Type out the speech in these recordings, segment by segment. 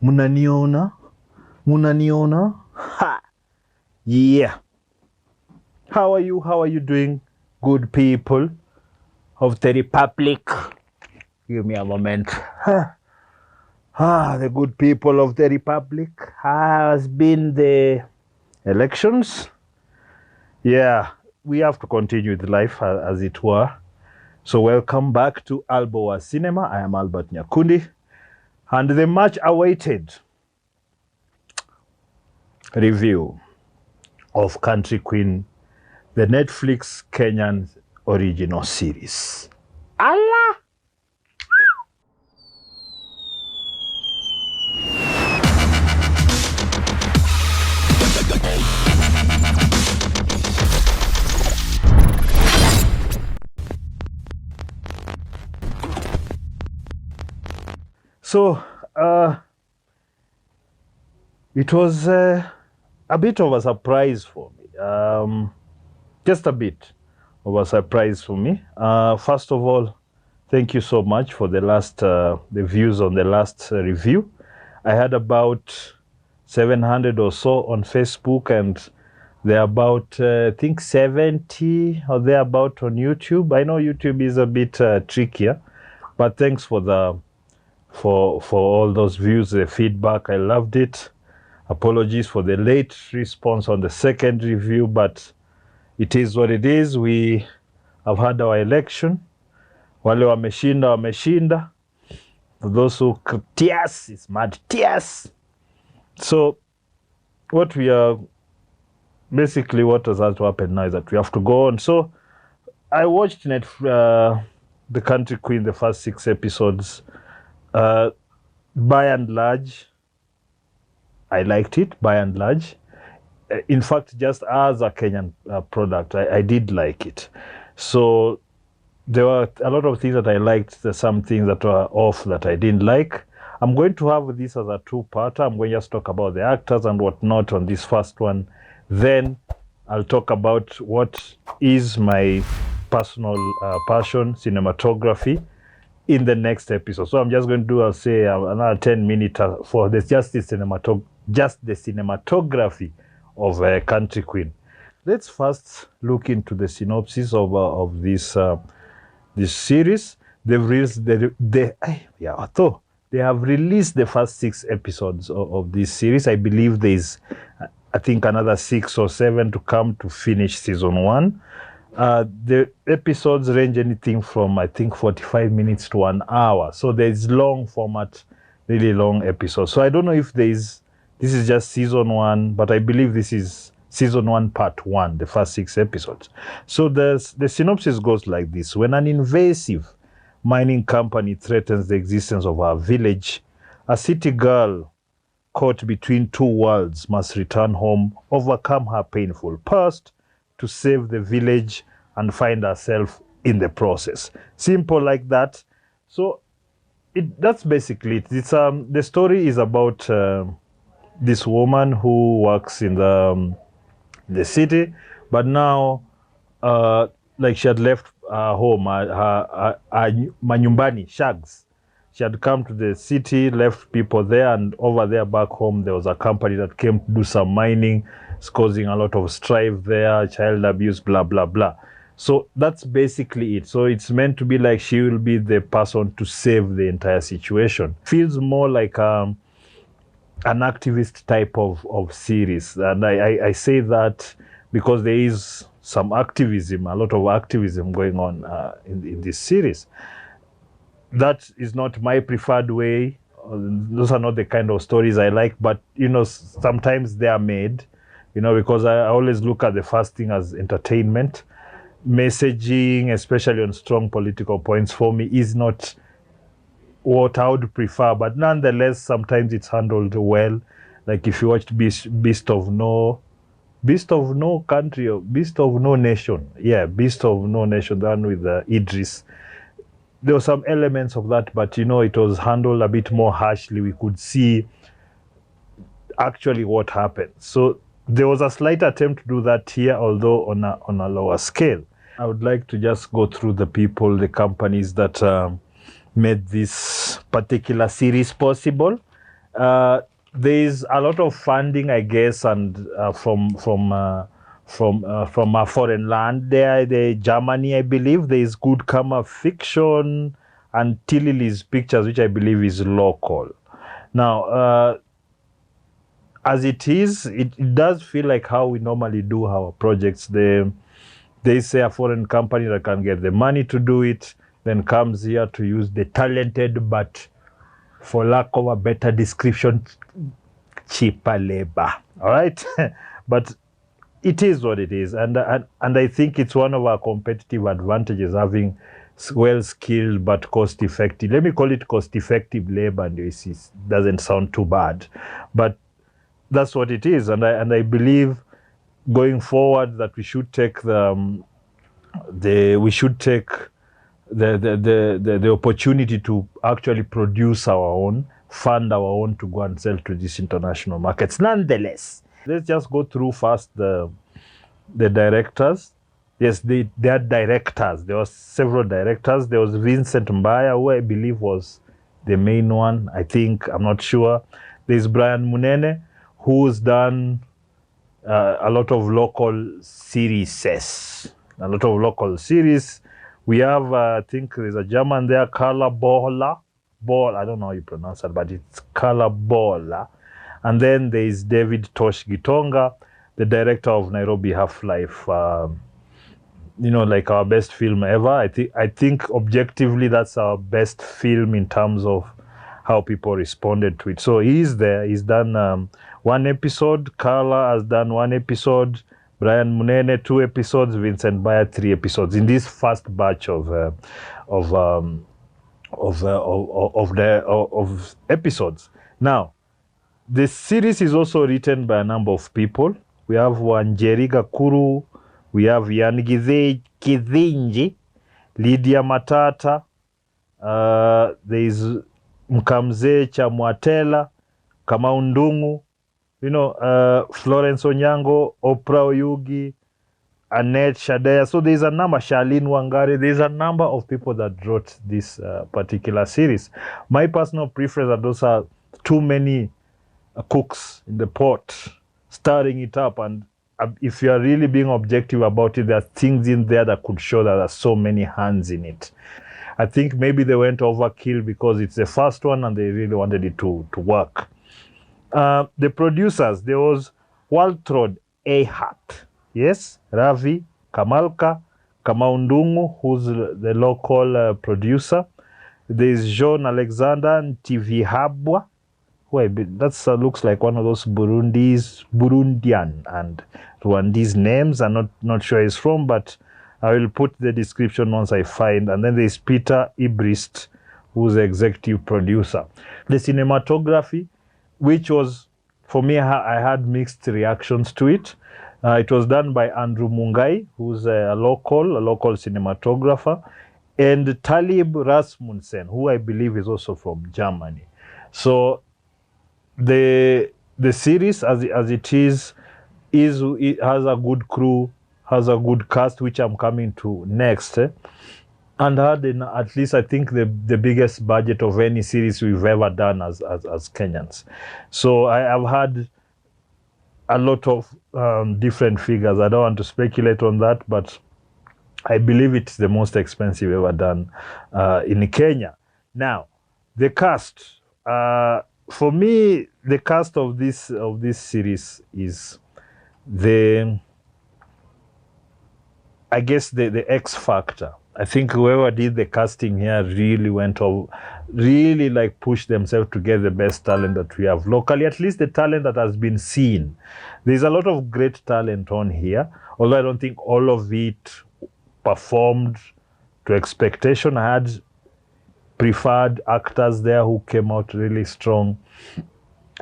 Munaniona? Munaniona? Ha! Yeah. How are you? How are you doing, good people of the Republic? Give me a moment. The good people of the Republic. Has been the elections. Yeah, we have to continue with life as it were. So welcome back to Alboa Cinema. I am Albert Nyakundi. And the much awaited review of Country Queen, the Netflix Kenyan original series. Allah! So, it was a bit of a surprise for me. Just a bit of a surprise for me. First of all, thank you so much for the last the views on the last review. I had about 700 or so on Facebook, and there are about I think 70 or thereabout on YouTube. I know YouTube is a bit trickier, but thanks for the for all those views, the feedback. I loved it. Apologies for the late response on the second review, but it is what it is. We have had our election. Wale wameshinda, wameshinda. For those who tears, it's mad tears. So what we are, basically what has had to happen now is that we have to go on. So I watched The Country Queen, the first 6 episodes. By and large, I liked it, by and large. In fact, just as a Kenyan product, I did like it. So there were a lot of things that I liked. There's some things that were off that I didn't like. I'm going to have this as a 2-parter. I'm going to just talk about the actors and whatnot on this first one. Then I'll talk about what is my personal passion, cinematography, in the next episode. So I'm just going to do, I'll say, another 10 minutes for this, just the cinematography of Country Queen. Let's first look into the synopsis of this this series. They've released they have released the first 6 episodes of this series. I believe there's, I think, another 6 or 7 to come to finish season 1. The episodes range anything from, I think, 45 minutes to 1 hour. So there's long format, really long episodes. So I don't know if this is just season 1, but I believe this is season 1 part 1, the first 6 episodes. So the synopsis goes like this. When an invasive mining company threatens the existence of our village, a city girl caught between 2 worlds must return home, overcome her painful past, to save the village and find herself in the process. Simple like that. So that's basically it. It's the story is about this woman who works in the city, but now like she had left her home, her manyumbani, shags. She had come to the city, left people there, and over there back home there was a company that came to do some mining. It's causing a lot of strife there, child abuse, blah, blah, blah. So that's basically it. So it's meant to be like she will be the person to save the entire situation. Feels more like an activist type of series. And I say that because there is some activism, a lot of activism going on in this series. That is not my preferred way. Those are not the kind of stories I like, but, you know, sometimes they are made. You know, because I always look at the first thing as entertainment. Messaging, especially on strong political points, for me is not what I would prefer. But nonetheless, sometimes it's handled well. Like if you watched Beast of No Country, or Beast of No Nation. Yeah, Beast of No Nation, the one with Idris. There were some elements of that, but, you know, it was handled a bit more harshly. We could see actually what happened. So there was a slight attempt to do that here, although on a lower scale. I would like to just go through the people, the companies that made this particular series possible. There is a lot of funding, I guess, and from a foreign land. The Germany, I believe, there is good Kama Fiction and Tili's Pictures, which I believe is local. Now, as it is, it does feel like how we normally do our projects. They say a foreign company that can get the money to do it, then comes here to use the talented, but for lack of a better description, cheaper labor. All right? But it is what it is. And I think it's one of our competitive advantages, having well-skilled but cost-effective. Let me call it cost-effective labor. And it doesn't sound too bad. But that's what it is. And I believe going forward that we should take the opportunity to actually produce our own, fund our own to go and sell to these international markets. Nonetheless, let's just go through first the directors. Yes, they are directors. There were several directors. There was Vincent Mbaya, who I believe was the main one. I'm not sure. There's Brian Munene, who's done a lot of local series. We have, I think there's a German there, Carla Bola. I don't know how you pronounce it, but it's Carla Bola. And then there's David Tosh Gitonga, the director of Nairobi Half-Life. Like our best film ever. I think objectively that's our best film in terms of how people responded to it. So he's there. He's done one episode. Carla has done one episode. Brian Munene 2 episodes. Vincent Bayer 3 episodes in this first batch of episodes. Now, the series is also written by a number of people. We have Wanjeri Gakuru. We have Yangize Kizinji, Lydia Matata. There is Mkamze Chamwatela, Kamau Ndungu, Florence Onyango, Oprah Oyugi, Annette Shadea. So there's a number, Charlene Wangari. There's a number of people that wrote this particular series. My personal preference are those are too many cooks in the pot, stirring it up. And if you are really being objective about it, there are things in there that could show that there are so many hands in it. I think maybe they went overkill because it's the first one and they really wanted it to work. The producers, there was Waltrod Ahart, yes, Ravi Kamalka, Kamau Ndungu, who's the local producer. There's Jean Alexander Ntivihabwa, that looks like one of those Burundian and Rwandese names. I'm not sure he's from, but I will put the description once I find. And then there's Peter Ibrist, who's the executive producer. The cinematography, which was, for me, I had mixed reactions to it. It was done by Andrew Mungai, who's a local cinematographer, and Talib Rasmussen, who I believe is also from Germany. So the series, as it it has a good crew, has a good cast, which I'm coming to next, and had at least, I think, the biggest budget of any series we've ever done as Kenyans. So I have had a lot of different figures. I don't want to speculate on that, but I believe it's the most expensive ever done in Kenya. Now, the cast. For me, the cast of this series is the X factor. I think whoever did the casting here really went over, really like pushed themselves to get the best talent that we have locally, at least the talent that has been seen. There's a lot of great talent on here, although I don't think all of it performed to expectation. I had preferred actors there who came out really strong,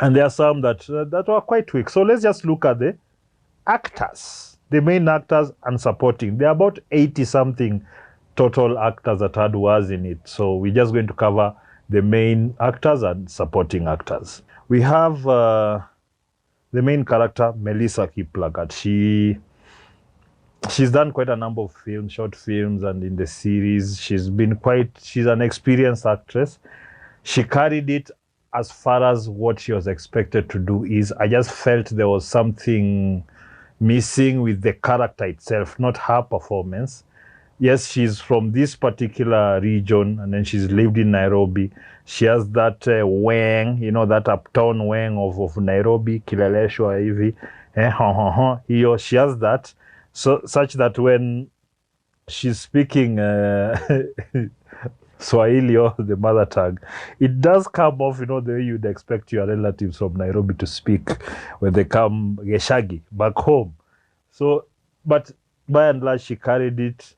and there are some that were quite weak. So let's just look at the actors, the main actors and supporting. There are about 80-something total actors that had was in it. So we're just going to cover the main actors and supporting actors. We have the main character, Melissa Kiplagat. She's done quite a number of films, short films, and in the series, she's an experienced actress. She carried it as far as what she was expected to do is. I just felt there was something missing with the character itself, not her performance. Yes, she's from this particular region, and then she's lived in Nairobi. She has that wang, that uptown wang of Nairobi, kileleshwa hivi. She has that, so such that when she's speaking Swahili or the mother tongue, it does come off, the way you'd expect your relatives from Nairobi to speak when they come Geshagi back home. So, but by and large, she carried it.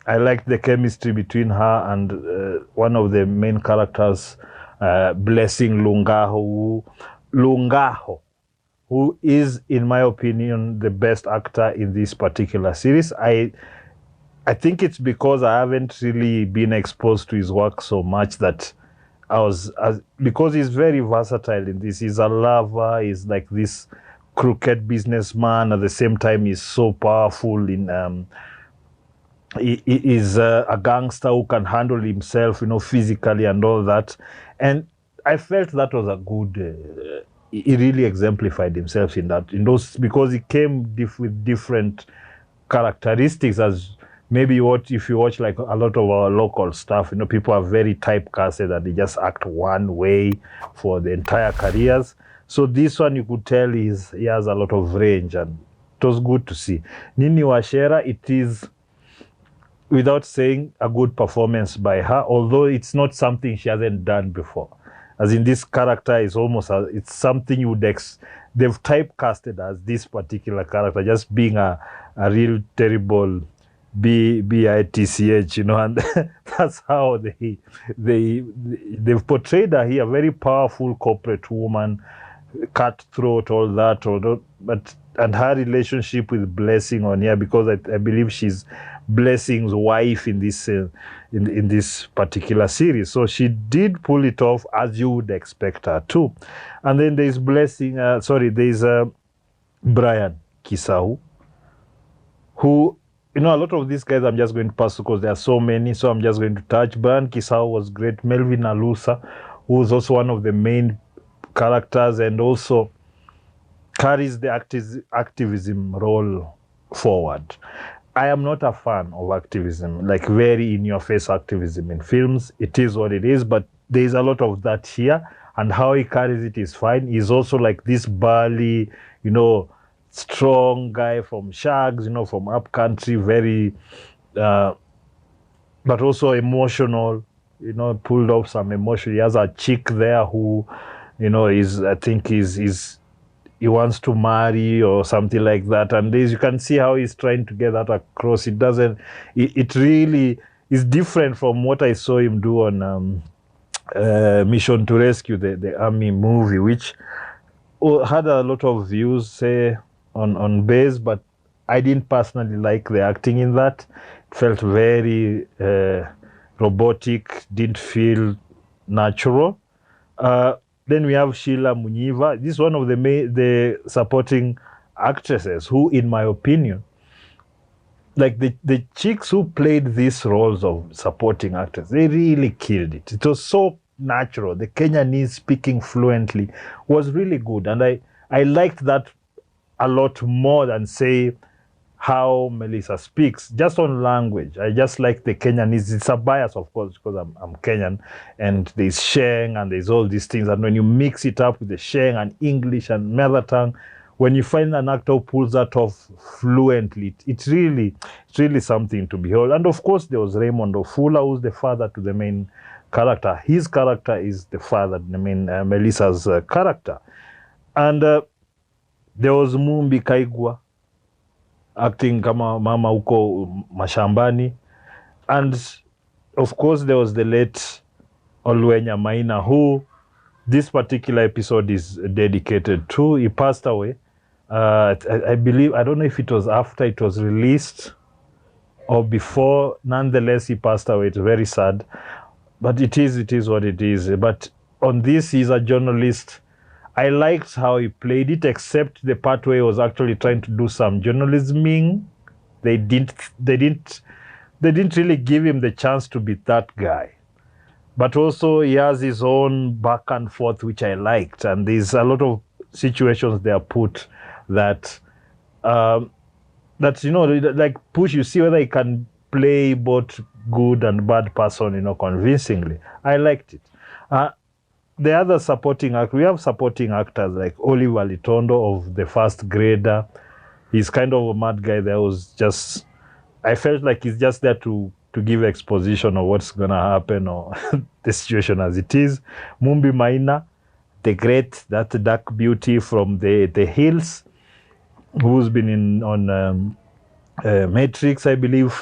I liked the chemistry between her and one of the main characters, Blessing Lungaho, who is, in my opinion, the best actor in this particular series. I think it's because I haven't really been exposed to his work so much that because he's very versatile in this. He's a lover, he's like this crooked businessman. At the same time, he's so powerful in... He is a gangster who can handle himself, physically and all that. And I felt that was a good... he really exemplified himself in those, because he came with different characteristics. As maybe if you watch like a lot of our local stuff, people are very typecasted that they just act one way for the entire careers. So this one, you could tell he has a lot of range, and it was good to see. Nini Wacera, it is, without saying, a good performance by her, although it's not something she hasn't done before. As in, this character is almost, it's something you would they've typecasted as this particular character, just being a real terrible bitch, and that's how they've portrayed her here, very powerful corporate woman, cutthroat, all that, and her relationship with Blessing on here, because I believe she's Blessing's wife in this in this particular series. So she did pull it off, as you would expect her to. And then there's there's Brian Kisau, who, a lot of these guys I'm just going to pass because there are so many, so I'm just going to touch. Brian Kisau was great. Melvin Alusa, who was also one of the main characters and also carries the activism role forward. I am not a fan of activism, like very in-your-face activism in films. It is what it is, but there's a lot of that here, and how he carries it is fine. He's also like this burly, strong guy from Shags, from upcountry, very, but also emotional, pulled off some emotion. He has a chick there who, he wants to marry or something like that. And you can see how he's trying to get that across. It really is different from what I saw him do on Mission to Rescue, the army movie, which had a lot of views, say, on base, but I didn't personally like the acting in that. It felt very robotic, didn't feel natural. Then we have Sheila Munyiva. This is one of the supporting actresses who, in my opinion, like the chicks who played these roles of supporting actors, they really killed it. It was so natural. The Kenyanese speaking fluently was really good. And I liked that a lot more than, say, how Melissa speaks, just on language. I just like the Kenyanese. It's a bias, of course, because I'm Kenyan, and there's Sheng and there's all these things. And when you mix it up with the Sheng and English and mother tongue, when you find an actor who pulls that off fluently, it's really something to behold. And of course, there was Raymond Ofula, who's the father to the main character. His character is the father, the main Melissa's character. And there was Mumbi Kaigwa, acting kama mama huko mashambani. And of course, there was the late Olwenya Maina, who this particular episode is dedicated to. He passed away. I believe, I don't know if it was after it was released or before. Nonetheless, he passed away. It's very sad. But it is what it is. But on this, he's a journalist. I liked how he played it, except the part where he was actually trying to do some journalisming. They didn't really give him the chance to be that guy. but also he has his own back and forth, which I liked. And there's a lot of situations they are put that, that, you know, like push, you see whether he can play both good and bad person, you know, convincingly. I liked it. The other supporting act, we have supporting actors like Oliver Litondo of The First Grader. He's kind of a mad guy that was just, I felt like he's just there to give exposition of what's going to happen or the situation as it is. Mumbi Maina, the great, that dark beauty from the hills, who's been on Matrix, I believe,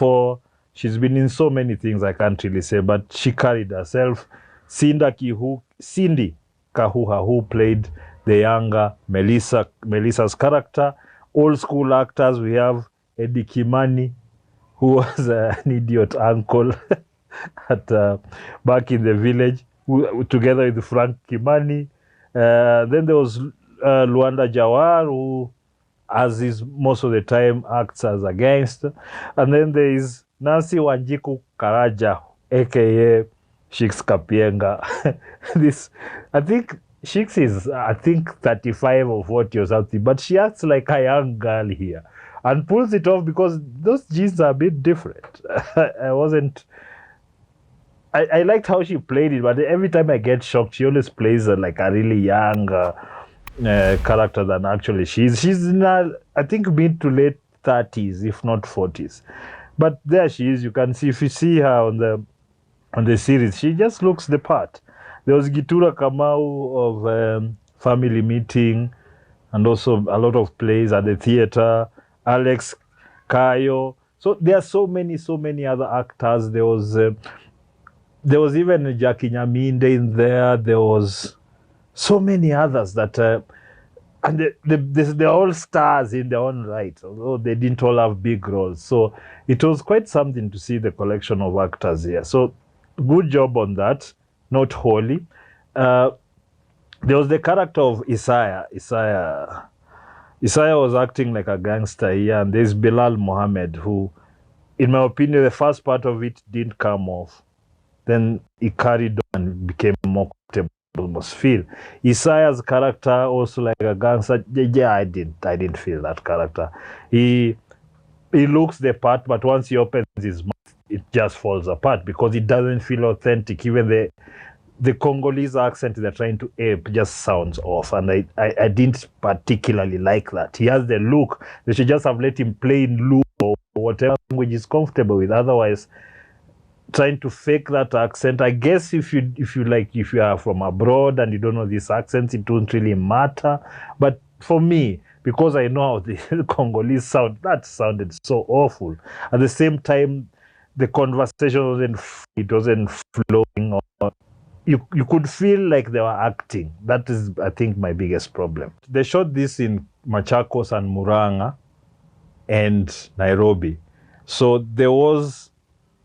she's been in so many things I can't really say, but she carried herself. Cindy Kahuha, who played the younger Melissa's character. Old school actors, we have Eddy Kimani, who was an idiot uncle at back in the village, together with Frank Kimani. Then there was Lwanda Jawar, who, as is most of the time, acts as a gangster. And then there is Nancy Wanjiku Karaja, aka Shix Kapienga. I think Shix is, 35 or 40 or something, but she acts like a young girl here and pulls it off because those genes are a bit different. I liked how she played it, but every time I get shocked, she always plays like a really young character than actually she is. She's in her, I think, mid to late 30s, if not 40s. But there she is. You can see, if you see her on the series, she just looks the part. There was Gitura Kamau of Family Meeting, and also a lot of plays at the theater. Alex Kayo. So there are so many other actors. There was even Jackie Nyaminde in there. There was so many others that, and they're all stars in their own right, although they didn't all have big roles. So it was quite something to see the collection of actors here. So good job on that, not wholly. There was the character of Isaiah. Isaiah was acting like a gangster here, and there's Bilal Mohammed, who, in my opinion, the first part of it didn't come off. Then he carried on and became more comfortable, almost feel. Isaiah's character also like a gangster. Yeah, I didn't feel that character. He looks the part, but once he opens his mouth, it just falls apart because it doesn't feel authentic. Even the Congolese accent they're trying to ape just sounds off, and I didn't particularly like that. He has the look. They should just have let him play in look or whatever language he's comfortable with. Otherwise, trying to fake that accent, I guess if you are from abroad and you don't know these accents, it won't really matter. But for me, because I know how the Congolese sound, that sounded so awful. At the same time, the conversation wasn't flowing, or you could feel like they were acting. That is, I think, my biggest problem. They shot this in Machakos and Muranga and Nairobi. So there was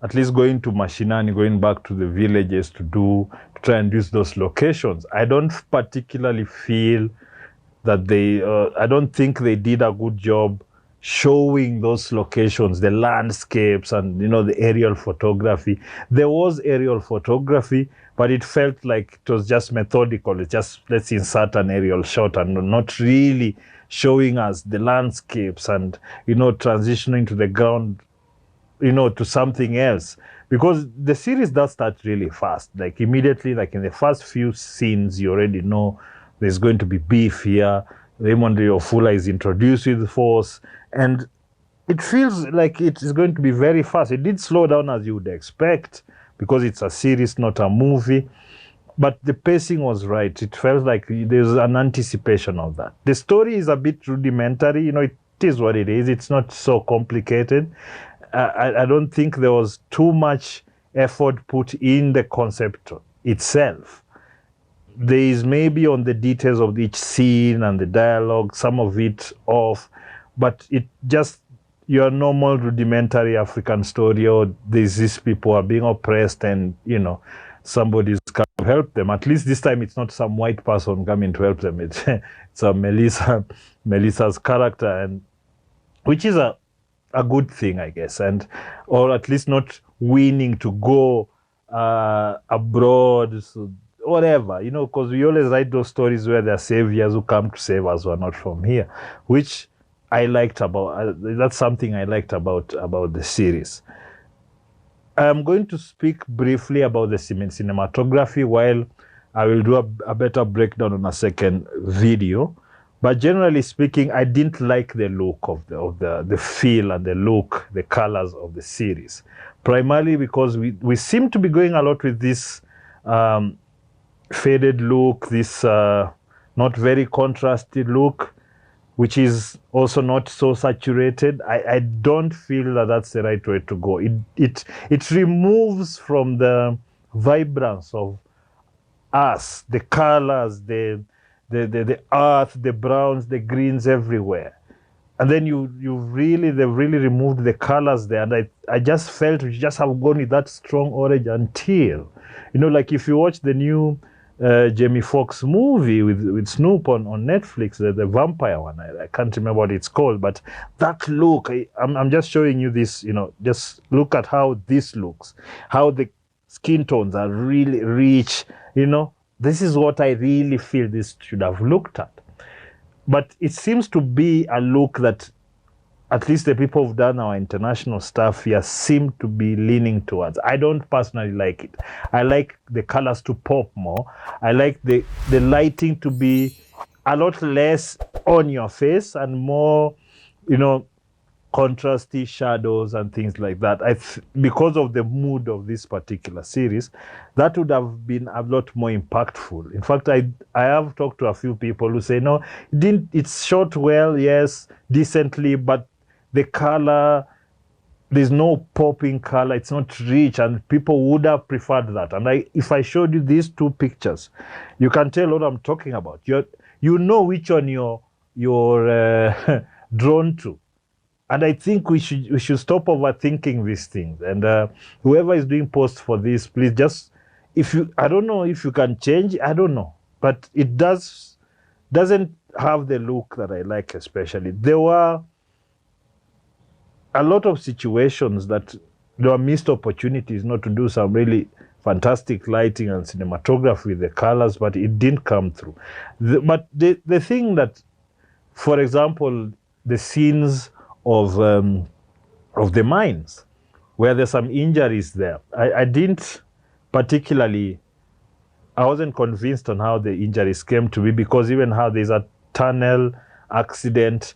at least going to Mashinani, going back to the villages to try and use those locations. I don't particularly feel that I don't think they did a good job showing those locations, the landscapes and, the aerial photography. There was aerial photography, but it felt like it was just methodical. It's just, let's insert an aerial shot and not really showing us the landscapes and, transitioning to the ground, to something else. Because the series does start really fast. Like immediately, like in the first few scenes, you already know there's going to be beef here. Raymond Ofula is introduced with force, and it feels like it is going to be very fast. It did slow down as you would expect because it's a series, not a movie. But the pacing was right. It felt like there's an anticipation of that. The story is a bit rudimentary. It is what it is. It's not so complicated. I don't think there was too much effort put in the concept itself. There is maybe on the details of each scene and the dialogue, some of it off, but it just your normal rudimentary African story, or there's these people are being oppressed and, somebody's come to help them. At least this time it's not some white person coming to help them. It's a Melissa's character, and which is a good thing, I guess, or at least not winning to go abroad, so whatever, you know, because we always write those stories where there are saviors who come to save us who are not from here, which I liked about, that's something I liked about the series. I'm going to speak briefly about the cinematography while I will do a better breakdown on a second video. But generally speaking, I didn't like the look of the feel and the look, the colors of the series. Primarily because we seem to be going a lot with this faded look, this not very contrasted look, which is also not so saturated. I don't feel that that's the right way to go. It removes from the vibrance of us, the colors, the earth, the browns, the greens everywhere. And then they've really removed the colors there. And I just felt we just have gone with that strong orange until, you know, like if you watch the new Jamie Foxx movie with Snoop on Netflix, the vampire one, I can't remember what it's called, but that look, I'm just showing you this, you know, just look at how this looks, how the skin tones are really rich, you know. This is what I really feel this should have looked at. But it seems to be a look that at least the people who've done our international stuff here seem to be leaning towards. I don't personally like it. I like the colors to pop more. I like the lighting to be a lot less on your face and more, you know, contrasty shadows and things like that. Because of the mood of this particular series, that would have been a lot more impactful. In fact, I have talked to a few people who say, no, it's shot well, yes, decently, but the color, there's no popping color, it's not rich, and people would have preferred that. And if I showed you these two pictures, you can tell what I'm talking about. You know which one you're drawn to. And I think we should stop overthinking these things. And whoever is doing posts for this, please just, I don't know if you can change, I don't know. But it doesn't have the look that I like especially. There were a lot of situations that there were missed opportunities not to do some really fantastic lighting and cinematography with the colors, but it didn't come through. But the thing that, for example, the scenes of the mines, where there's some injuries there, I didn't particularly, I wasn't convinced on how the injuries came to be, because even how there's a tunnel accident,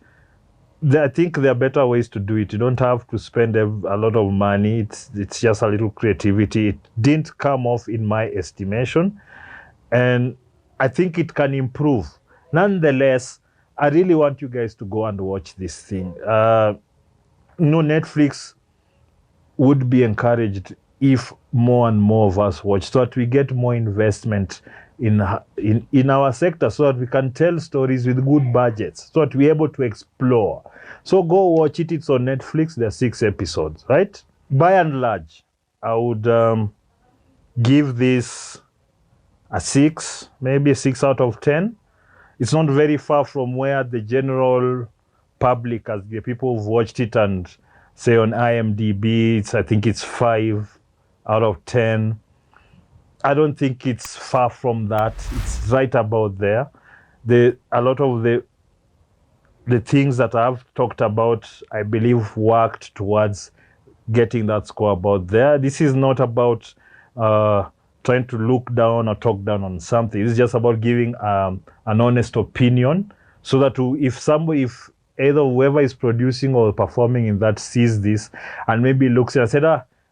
I think there are better ways to do it. You don't have to spend a lot of money. It's just a little creativity. It didn't come off in my estimation, and I think it can improve. Nonetheless, I really want you guys to go and watch this thing. Netflix would be encouraged if more and more of us watch, so that we get more investment in our sector, so that we can tell stories with good budgets, so that we're able to explore. So go watch it. It's on Netflix. There are 6 episodes, right? By and large, I would give this a 6, maybe a 6 out of 10. It's not very far from where the general public, as the people who've watched it and say on IMDb, I think it's 5 out of 10. I don't think it's far from that. It's right about there. A lot of the things that I've talked about, I believe, worked towards getting that score about there. This is not about trying to look down or talk down on something. It's just about giving an honest opinion, so that if either whoever is producing or performing in that sees this and maybe looks and said,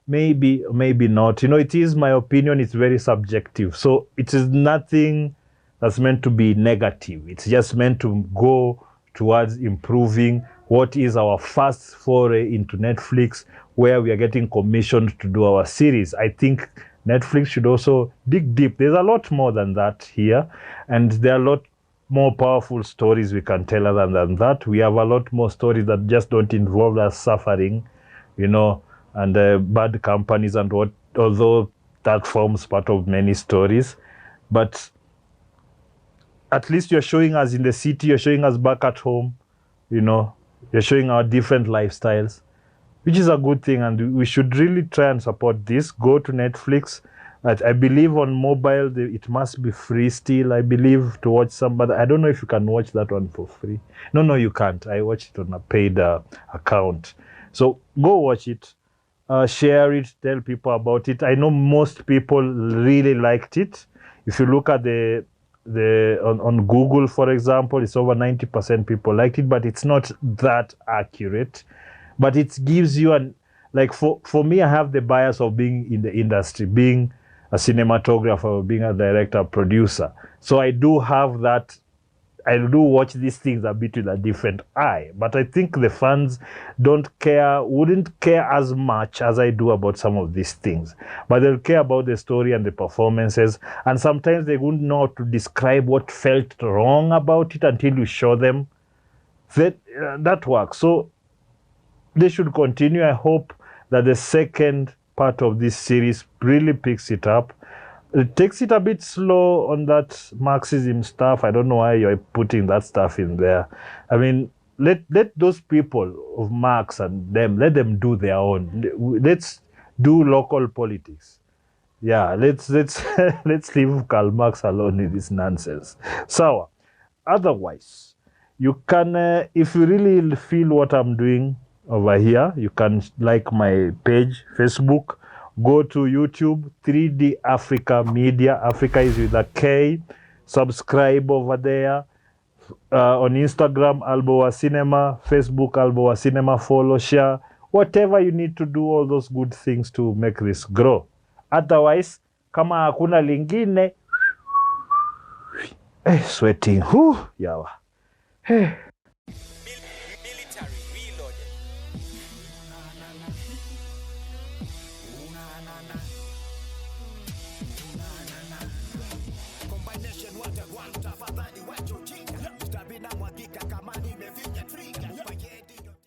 maybe not. It is my opinion. It's very subjective. So it is nothing that's meant to be negative. It's just meant to go towards improving what is our first foray into Netflix, where we are getting commissioned to do our series. I think Netflix should also dig deep. There's a lot more than that here, and there are a lot more powerful stories we can tell other than that. We have a lot more stories that just don't involve us suffering, and bad companies and what, although that forms part of many stories. But at least you're showing us in the city, you're showing us back at home, you're showing our different lifestyles, which is a good thing, and we should really try and support this. Go to Netflix, I believe on mobile, it must be free still, I believe, to watch some, but I don't know if you can watch that one for free. No, you can't. I watched it on a paid account. So go watch it, share it, tell people about it. I know most people really liked it. If you look at on Google, for example, it's over 90% people liked it, but it's not that accurate. But it gives you like for me, I have the bias of being in the industry, being a cinematographer, being a director, producer. So I do have that. I do watch these things a bit with a different eye. But I think the fans wouldn't care as much as I do about some of these things. But they'll care about the story and the performances. And sometimes they wouldn't know how to describe what felt wrong about it until you show them. That works. So they should continue. I hope that the second part of this series really picks it up. It takes it a bit slow on that Marxism stuff. I don't know why you're putting that stuff in there. I mean, let those people of Marx and them, let them do their own. Let's do local politics. Yeah, let's let's leave Karl Marx alone with this nonsense. So, otherwise, you can, if you really feel what I'm doing over here, you can like my page, Facebook, go to YouTube, 3D Africa Media. Africa is with a K. Subscribe over there. On Instagram, Alboa Cinema. Facebook, Alboa Cinema. Follow, share. Whatever you need to do, all those good things to make this grow. Otherwise, kama hakuna lingine, sweating. Yawa.